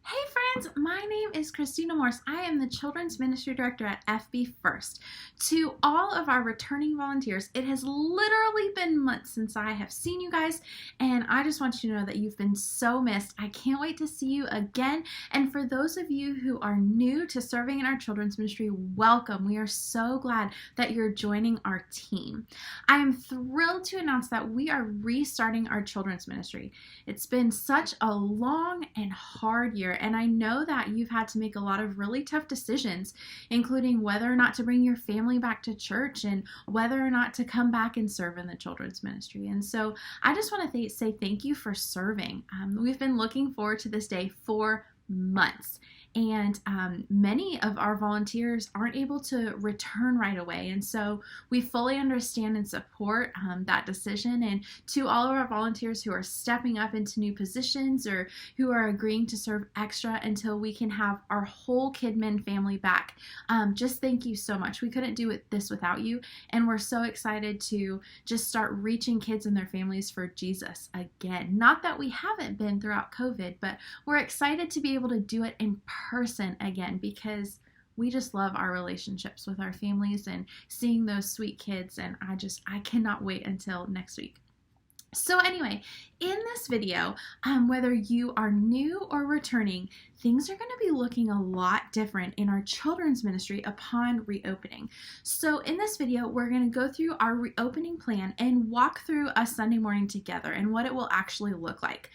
Hey friends, my name is Christina Morse. I am the Children's Ministry Director at FB First. To all of our returning volunteers, it has literally been months since I have seen you guys, and I just want you to know that you've been so missed. I can't wait to see you again, and for those of you who are new to serving in our children's ministry, welcome. We are so glad that you're joining our team. I am thrilled to announce that we are restarting our children's ministry. It's been such a long and hard year, and I know that you've had to make a lot of really tough decisions, including whether or not to bring your family back to church and whether or not to come back and serve in the children's ministry. And so I just want to say thank you for serving. We've been looking forward to this day for months. And many of our volunteers aren't able to return right away. And so we fully understand and support that decision. And to all of our volunteers who are stepping up into new positions or who are agreeing to serve extra until we can have our whole KidMin family back, just thank you so much. We couldn't do this without you. And we're so excited to just start reaching kids and their families for Jesus again. Not that we haven't been throughout COVID, but we're excited to be able to do it in person again because we just love our relationships with our families and seeing those sweet kids, and I cannot wait until next week. So anyway, in this video, whether you are new or returning, things are going to be looking a lot different in our children's ministry upon reopening. So in this video, we're going to go through our reopening plan and walk through a Sunday morning together and what it will actually look like.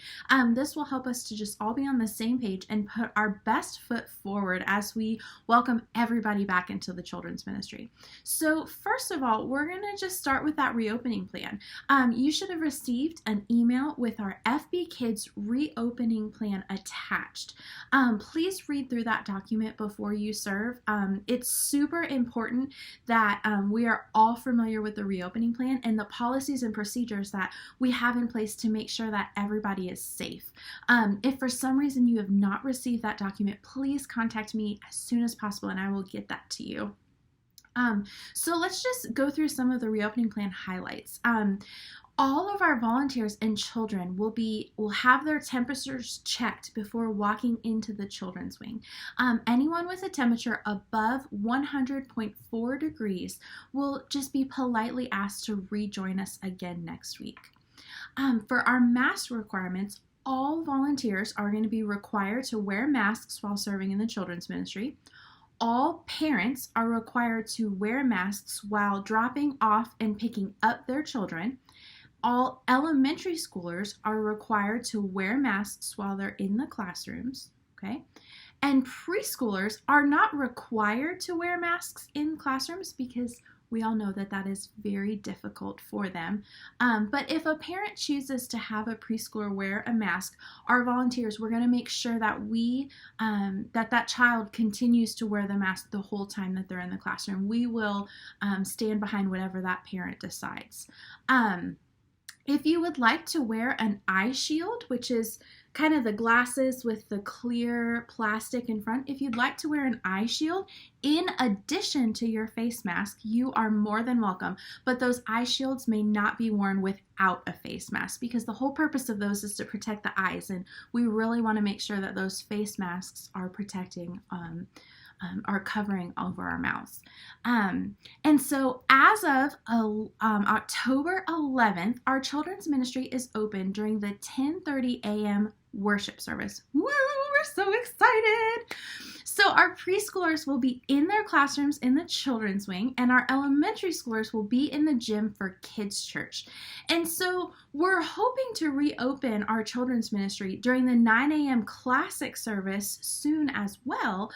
This will help us to just all be on the same page and put our best foot forward as we welcome everybody back into the children's ministry. So first of all, we're going to just start with that reopening plan. You should have received an email with our FBKids reopening plan attached. Please read through that document before you serve. It's super important that we are all familiar with the reopening plan and the policies and procedures that we have in place to make sure that everybody is safe. If for some reason you have not received that document, please contact me as soon as possible and I will get that to you. So let's just go through some of the reopening plan highlights. All of our volunteers and children will have their temperatures checked before walking into the children's wing. Anyone with a temperature above 100.4 degrees will just be politely asked to rejoin us again next week. For our mask requirements, all volunteers are going to be required to wear masks while serving in the children's ministry. All parents are required to wear masks while dropping off and picking up their children. All elementary schoolers are required to wear masks while they're in the classrooms, okay? And preschoolers are not required to wear masks in classrooms because we all know that that is very difficult for them. But if a parent chooses to have a preschooler wear a mask, our volunteers, we're going to make sure that that child continues to wear the mask the whole time that they're in the classroom. We will stand behind whatever that parent decides. If you would like to wear an eye shield, which is kind of the glasses with the clear plastic in front, if you'd like to wear an eye shield in addition to your face mask, you are more than welcome. But those eye shields may not be worn without a face mask because the whole purpose of those is to protect the eyes, and we really want to make sure that those face masks are protecting are covering over our mouths. And so as of October 11th, our children's ministry is open during the 10:30 a.m. worship service. Woo! We're so excited! So our preschoolers will be in their classrooms in the children's wing, and our elementary schoolers will be in the gym for kids' church. And so we're hoping to reopen our children's ministry during the 9 a.m. classic service soon as well.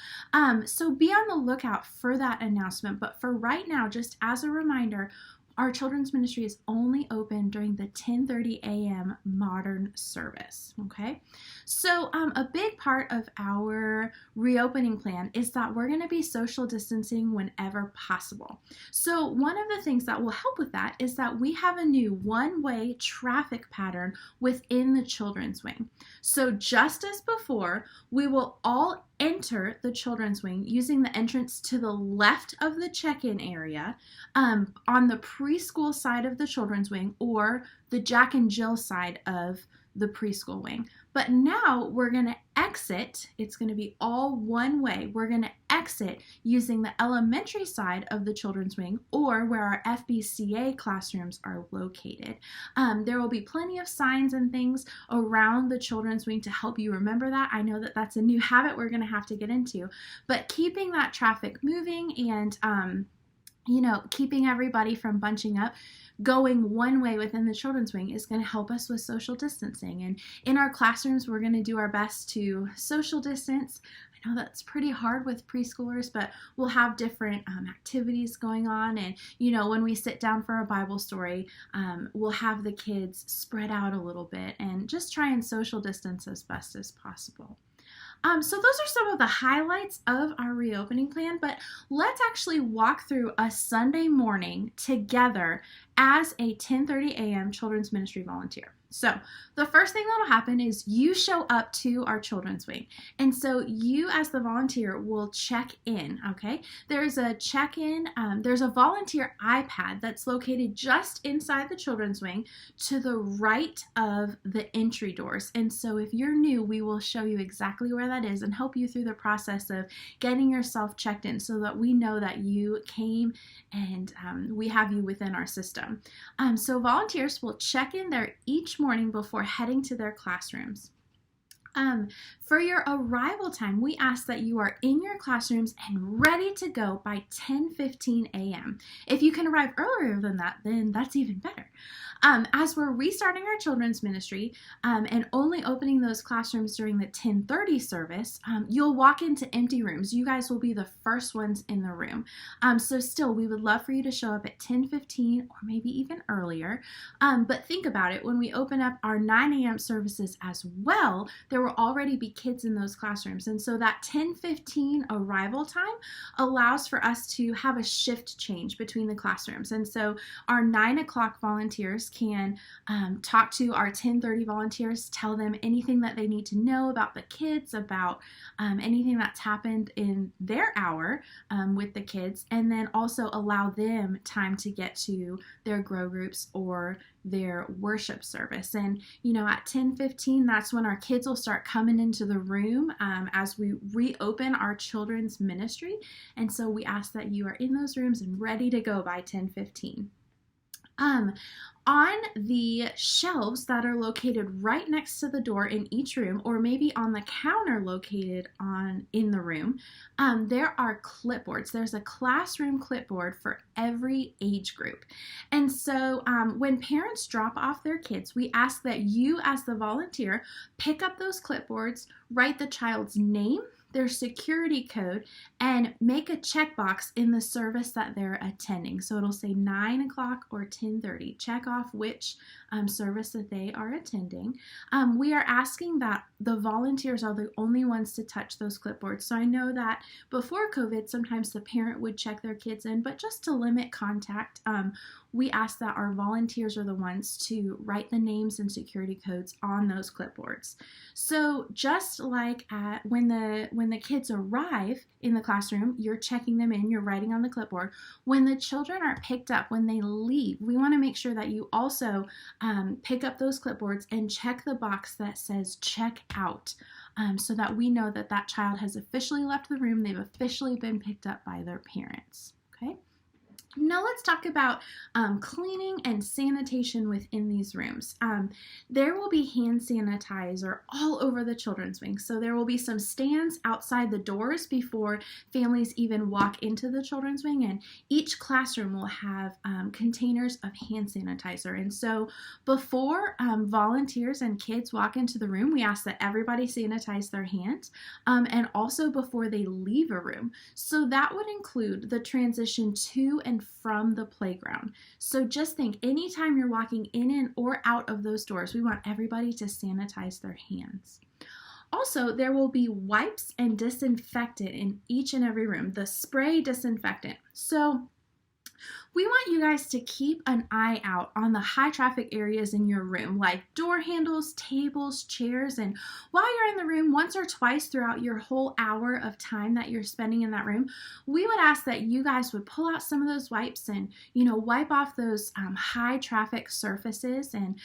So be on the lookout for that announcement. But for right now, just as a reminder, our children's ministry is only open during the 10:30 a.m. modern service, okay? So a big part of our reopening plan is that we're going to be social distancing whenever possible. So one of the things that will help with that is that we have a new one-way traffic pattern within the children's wing. So just as before, we will all enter the children's wing using the entrance to the left of the check-in area on the preschool side of the children's wing or the Jack and Jill side of the preschool wing. But now we're going to exit. It's going to be all one way. We're going to exit using the elementary side of the children's wing, or where our FBCA classrooms are located. There will be plenty of signs and things around the children's wing to help you remember that. I know that that's a new habit we're going to have to get into, but keeping that traffic moving and keeping everybody from bunching up, going one way within the children's wing is going to help us with social distancing. And in our classrooms, we're going to do our best to social distance. I know that's pretty hard with preschoolers, but we'll have different activities going on. And, when we sit down for a Bible story, we'll have the kids spread out a little bit and just try and social distance as best as possible. So those are some of the highlights of our reopening plan, but let's actually walk through a Sunday morning together as a 10:30 a.m. children's ministry volunteer. So the first thing that'll happen is you show up to our children's wing. And so you as the volunteer will check in, okay? There's a check-in, there's a volunteer iPad that's located just inside the children's wing to the right of the entry doors. And so if you're new, we will show you exactly where that is and help you through the process of getting yourself checked in so that we know that you came and we have you within our system. So volunteers will check in there each morning before heading to their classrooms. For your arrival time, we ask that you are in your classrooms and ready to go by 10:15 a.m. If you can arrive earlier than that, then that's even better. As we're restarting our children's ministry and only opening those classrooms during the 10:30 service, you'll walk into empty rooms. You guys will be the first ones in the room. So still, we would love for you to show up at 10:15 or maybe even earlier. But think about it. When we open up our 9 a.m. services as well, there will already be kids in those classrooms. And so that 10:15 arrival time allows for us to have a shift change between the classrooms. And so our 9 o'clock volunteers can talk to our 10:30 volunteers, tell them anything that they need to know about the kids, about anything that's happened in their hour with the kids, and then also allow them time to get to their grow groups or their worship service. And at 10:15, that's when our kids will start coming into the room as we reopen our children's ministry. And so we ask that you are in those rooms and ready to go by 10:15. On the shelves that are located right next to the door in each room, or maybe on the counter located in the room, there are clipboards. There's a classroom clipboard for every age group. And so when parents drop off their kids, we ask that you as the volunteer pick up those clipboards, write the child's name, their security code, and make a checkbox in the service that they're attending. So it'll say 9 o'clock or 10:30. Check off which service that they are attending. We are asking that the volunteers are the only ones to touch those clipboards. So I know that before COVID, sometimes the parent would check their kids in, but just to limit contact, we ask that our volunteers are the ones to write the names and security codes on those clipboards. So just like when the kids arrive in the classroom, you're checking them in, you're writing on the clipboard. When the children are picked up, when they leave, we want to make sure that you also pick up those clipboards and check the box that says check out, so that we know that that child has officially left the room, they've officially been picked up by their parents. Okay? Now let's talk about cleaning and sanitation within these rooms. There will be hand sanitizer all over the children's wing. So there will be some stands outside the doors before families even walk into the children's wing, and each classroom will have containers of hand sanitizer. And so before volunteers and kids walk into the room, we ask that everybody sanitize their hands, and also before they leave a room. So that would include the transition to and from the playground. So just think, anytime you're walking in and or out of those doors, we want everybody to sanitize their hands. Also, there will be wipes and disinfectant in each and every room, the spray disinfectant. So We want you guys to keep an eye out on the high traffic areas in your room, like door handles, tables, chairs, and while you're in the room once or twice throughout your whole hour of time that you're spending in that room, we would ask that you guys would pull out some of those wipes and, wipe off those high traffic surfaces, and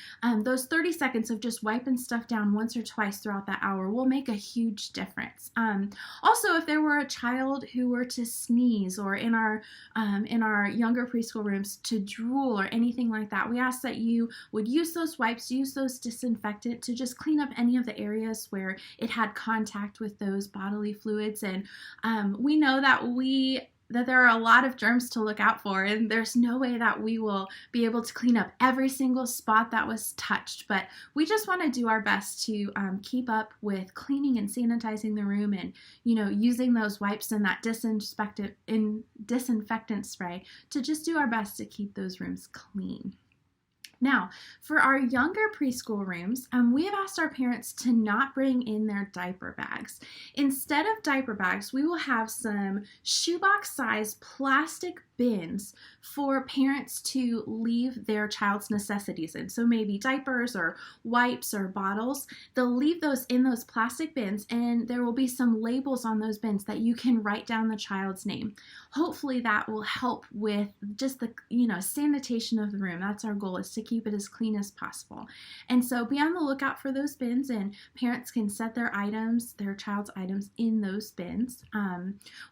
those 30 seconds of just wiping stuff down once or twice throughout that hour will make a huge difference. Also, if there were a child who were to sneeze, or in our younger preschool rooms to drool or anything like that, we ask that you would use those wipes, use those disinfectant to just clean up any of the areas where it had contact with those bodily fluids. And we know that there are a lot of germs to look out for, and there's no way that we will be able to clean up every single spot that was touched, but we just want to do our best to keep up with cleaning and sanitizing the room, and using those wipes and that disinfectant spray to just do our best to keep those rooms clean. Now, for our younger preschool rooms, we have asked our parents to not bring in their diaper bags. Instead of diaper bags, we will have some shoebox-sized plastic bins for parents to leave their child's necessities in. So maybe diapers or wipes or bottles. They'll leave those in those plastic bins, and there will be some labels on those bins that you can write down the child's name. Hopefully that will help with just the sanitation of the room. That's our goal, is to keep it as clean as possible. And so be on the lookout for those bins, and parents can set their child's items in those bins.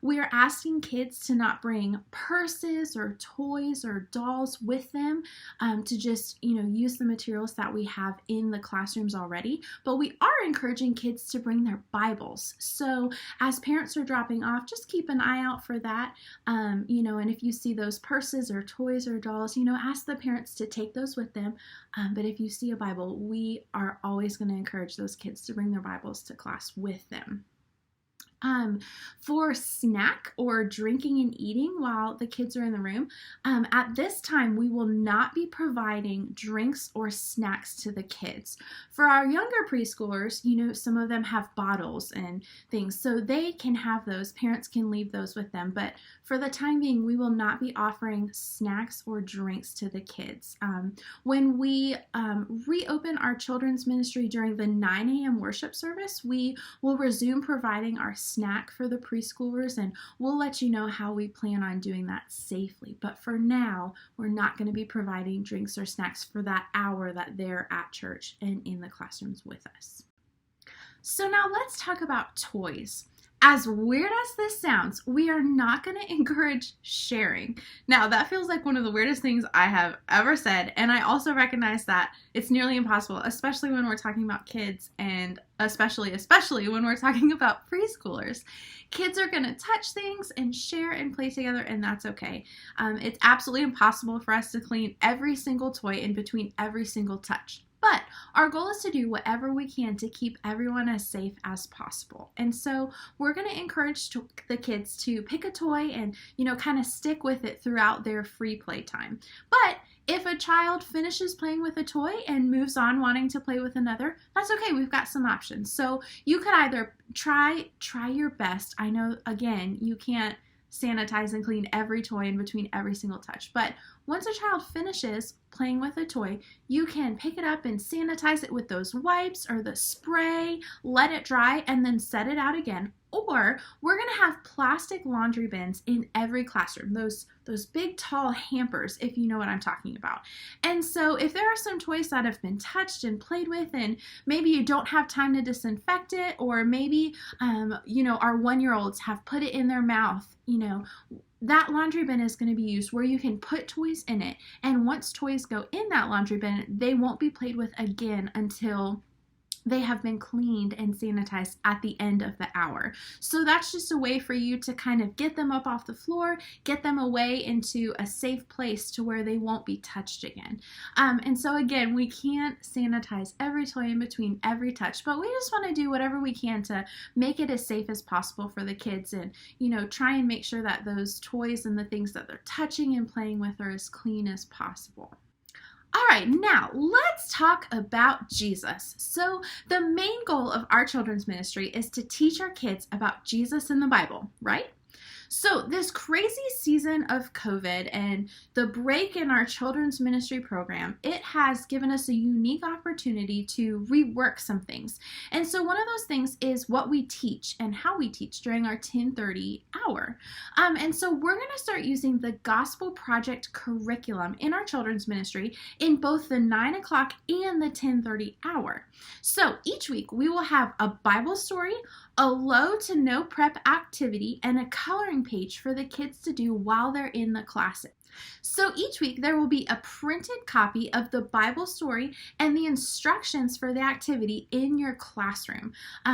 We are asking kids to not bring purses or toys or dolls with them, to just use the materials that we have in the classrooms already. But we are encouraging kids to bring their Bibles. So as parents are dropping off, just keep an eye out for that. And if you see those purses or toys or dolls, ask the parents to take those with them. But if you see a Bible, we are always going to encourage those kids to bring their Bibles to class with them. For snack or drinking and eating while the kids are in the room, at this time we will not be providing drinks or snacks to the kids. For our younger preschoolers, some of them have bottles and things, so they can have those. Parents can leave those with them, but for the time being, we will not be offering snacks or drinks to the kids. When we reopen our children's ministry during the 9 a.m. worship service, we will resume providing our snack for the preschoolers, and we'll let you know how we plan on doing that safely. But for now, we're not going to be providing drinks or snacks for that hour that they're at church and in the classrooms with us. So now let's talk about toys. As weird as this sounds, we are not going to encourage sharing. Now, that feels like one of the weirdest things I have ever said, and I also recognize that it's nearly impossible, especially when we're talking about kids, and especially when we're talking about preschoolers. Kids are going to touch things and share and play together, and that's okay. It's absolutely impossible for us to clean every single toy in between every single touch. But our goal is to do whatever we can to keep everyone as safe as possible. And so we're going to encourage the kids to pick a toy and, kind of stick with it throughout their free play time. But if a child finishes playing with a toy and moves on wanting to play with another, that's okay. We've got some options. So you could either try your best. I know, again, you can't sanitize and clean every toy in between every single touch. But once a child finishes playing with a toy, you can pick it up and sanitize it with those wipes or the spray, let it dry, and then set it out again. Or we're going to have plastic laundry bins in every classroom, those big tall hampers, if you know what I'm talking about. And so if there are some toys that have been touched and played with, and maybe you don't have time to disinfect it, or maybe our 1-year-olds have put it in their mouth, that laundry bin is going to be used where you can put toys in it. And once toys go in that laundry bin, they won't be played with again until they have been cleaned and sanitized at the end of the hour. So that's just a way for you to kind of get them up off the floor, get them away into a safe place to where they won't be touched again. And so again, we can't sanitize every toy in between every touch, but we just want to do whatever we can to make it as safe as possible for the kids, and try and make sure that those toys and the things that they're touching and playing with are as clean as possible. All right, now let's talk about Jesus. So the main goal of our children's ministry is to teach our kids about Jesus in the Bible, right? So this crazy season of COVID and the break in our children's ministry program, it has given us a unique opportunity to rework some things. And so one of those things is what we teach and how we teach during our 10:30 hour. And so we're going to start using the Gospel Project curriculum in our children's ministry in both the 9 o'clock and the 10:30 hour. So each week we will have a Bible story, a low to no prep activity, and a coloring page for the kids to do while they're in the classes. So each week there will be a printed copy of the Bible story and the instructions for the activity in your classroom.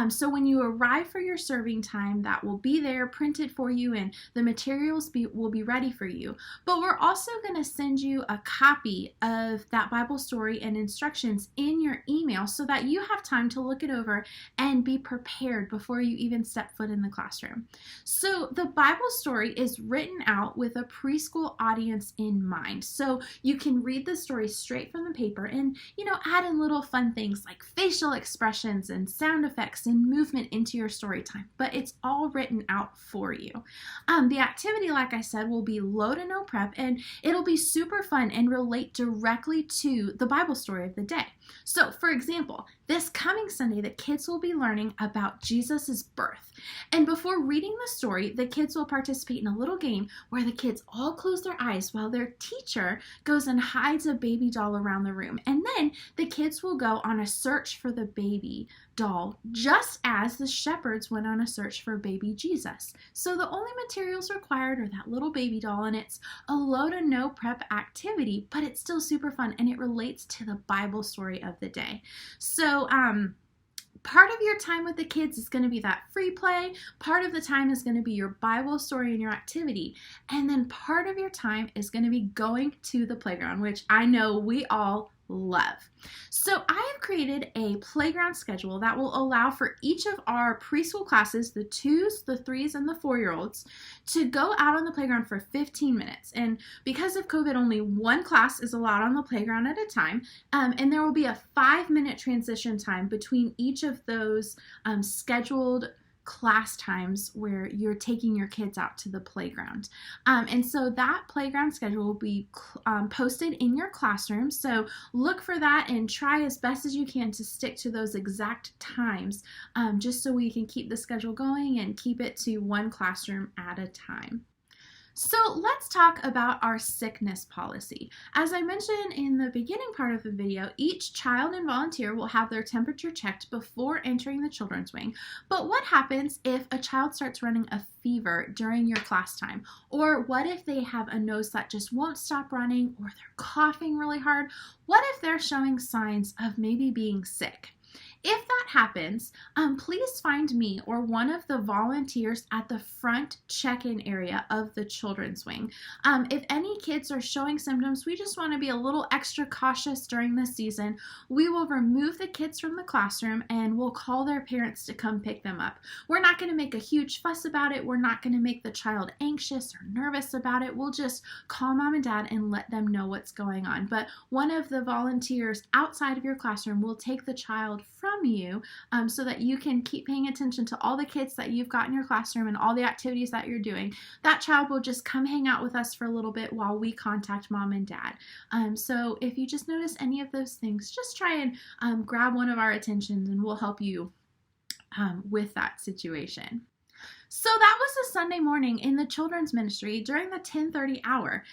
So when you arrive for your serving time, that will be there printed for you and the materials will be ready for you. But we're also going to send you a copy of that Bible story and instructions in your email so that you have time to look it over and be prepared before you even step foot in the classroom. So the Bible story is written out with a preschool audience in mind. So you can read the story straight from the paper and, add in little fun things like facial expressions and sound effects and movement into your story time, but it's all written out for you. The activity, like I said, will be low to no prep, and it'll be super fun and relate directly to the Bible story of the day. So, for example, this coming Sunday, the kids will be learning about Jesus' birth. And before reading the story, the kids will participate in a little game where the kids all close their eyes while their teacher goes and hides a baby doll around the room. And then the kids will go on a search for the baby doll, just as the shepherds went on a search for baby Jesus. So the only materials required are that little baby doll, and it's a low to no prep activity, but it's still super fun and it relates to the Bible story of the day. So, part of your time with the kids is going to be that free play. Part of the time is going to be your Bible story and your activity. And then part of your time is going to be going to the playground, which I know we all love. So I have created a playground schedule that will allow for each of our preschool classes, the 2s, the 3s, and the 4-year-olds, to go out on the playground for 15 minutes. And because of COVID, only one class is allowed on the playground at a time. And there will be a 5-minute transition time between each of those scheduled class times where you're taking your kids out to the playground. And so that playground schedule will be posted in your classroom. So look for that and try as best as you can to stick to those exact times, just so we can keep the schedule going and keep it to one classroom at a time. So let's talk about our sickness policy. As I mentioned in the beginning part of the video, each child and volunteer will have their temperature checked before entering the children's wing. But what happens if a child starts running a fever during your class time? Or what if they have a nose that just won't stop running, or they're coughing really hard? What if they're showing signs of maybe being sick? If that happens, please find me or one of the volunteers at the front check-in area of the children's wing. If any kids are showing symptoms, we just want to be a little extra cautious during this season. We will remove the kids from the classroom and we'll call their parents to come pick them up. We're not going to make a huge fuss about it. We're not going to make the child anxious or nervous about it. We'll just call mom and dad and let them know what's going on. But one of the volunteers outside of your classroom will take the child from you so that you can keep paying attention to all the kids that you've got in your classroom and all the activities that you're doing. That child will just come hang out with us for a little bit while we contact mom and dad. So if you just notice any of those things, just try and grab one of our attentions and we'll help you with that situation. So that was a Sunday morning in the children's ministry during the 10:30 hour.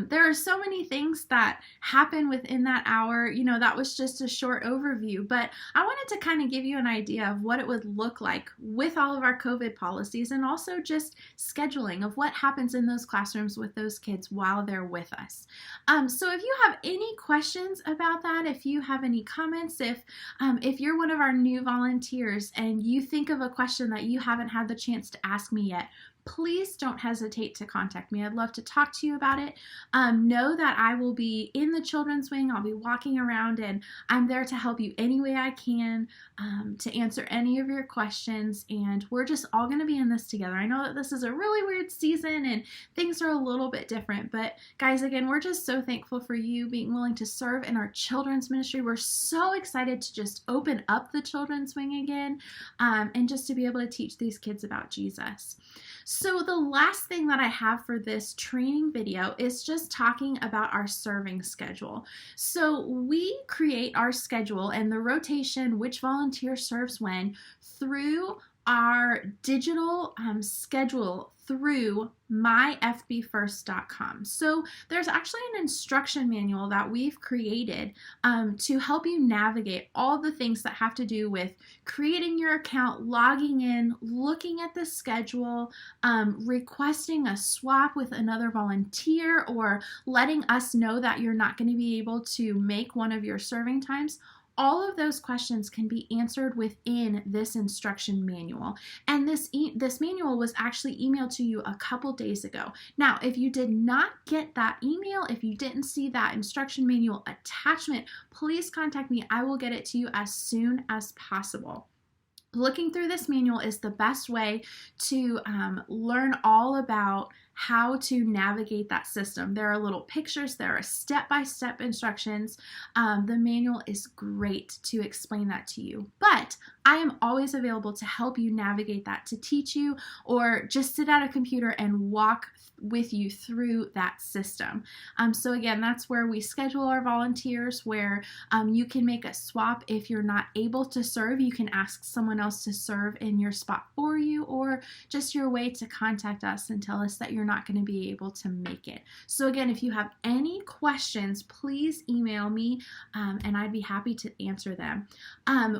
There are so many things that happen within that hour. That was just a short overview, but I wanted to kind of give you an idea of what it would look like with all of our COVID policies and also just scheduling of what happens in those classrooms with those kids while they're with us. So if you have any questions about that, if you have any comments, if you're one of our new volunteers and you think of a question that you haven't had the chance to ask me yet, please don't hesitate to contact me. I'd love to talk to you about it. Know that I will be in the children's wing. I'll be walking around and I'm there to help you any way I can, to answer any of your questions. And we're just all going to be in this together. I know that this is a really weird season and things are a little bit different, but guys, again, we're just so thankful for you being willing to serve in our children's ministry. We're so excited to just open up the children's wing again, and just to be able to teach these kids about Jesus. So the last thing that I have for this training video is just talking about our serving schedule. So we create our schedule and the rotation, which volunteer serves when, through our digital schedule through myfbfirst.com. So there's actually an instruction manual that we've created to help you navigate all the things that have to do with creating your account, logging in, looking at the schedule, requesting a swap with another volunteer, or letting us know that you're not going to be able to make one of your serving times. All of those questions can be answered within this instruction manual. And this manual was actually emailed to you a couple days ago. Now, if you did not get that email, if you didn't see that instruction manual attachment, please contact me. I will get it to you as soon as possible. Looking through this manual is the best way to learn all about how to navigate that system. There are little pictures, there are step-by-step instructions. The manual is great to explain that to you, but I am always available to help you navigate that, to teach you, or just sit at a computer and walk with you through that system. So again, that's where we schedule our volunteers, where you can make a swap. If you're not able to serve, you can ask someone else to serve in your spot for you, or just your way to contact us and tell us that you're not going to be able to make it. So again, if you have any questions, please email me and I'd be happy to answer them.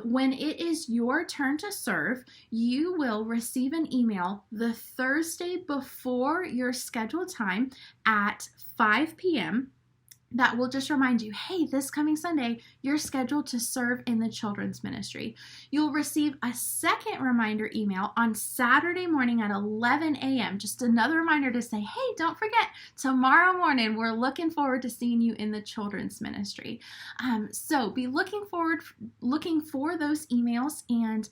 When it is your turn to serve, you will receive an email the Thursday before your scheduled time at 5 p.m. that will just remind you, hey, this coming Sunday, you're scheduled to serve in the children's ministry. You'll receive a second reminder email on Saturday morning at 11 a.m. Just another reminder to say, hey, don't forget, tomorrow morning, we're looking forward to seeing you in the children's ministry. So be looking for those emails, and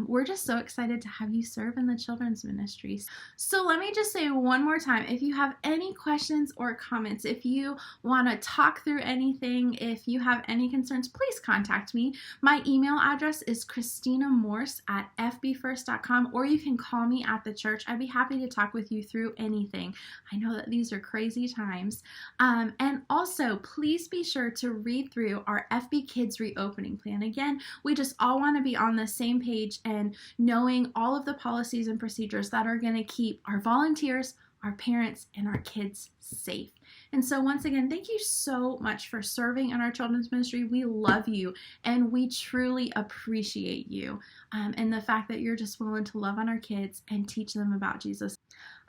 we're just so excited to have you serve in the children's ministry. So let me just say one more time, if you have any questions or comments, if you want to talk through anything, if you have any concerns, please contact me. My email address is christinamorse@fbfirst.com, or you can call me at the church. I'd be happy to talk with you through anything. I know that these are crazy times. And also, please be sure to read through our FBKids reopening plan. Again, we just all want to be on the same page and knowing all of the policies and procedures that are going to keep our volunteers, our parents, and our kids safe. And so once again, thank you so much for serving in our children's ministry. We love you and we truly appreciate you, and the fact that you're just willing to love on our kids and teach them about Jesus.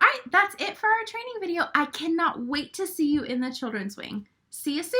All right, that's it for our training video. I cannot wait to see you in the children's wing. See you soon.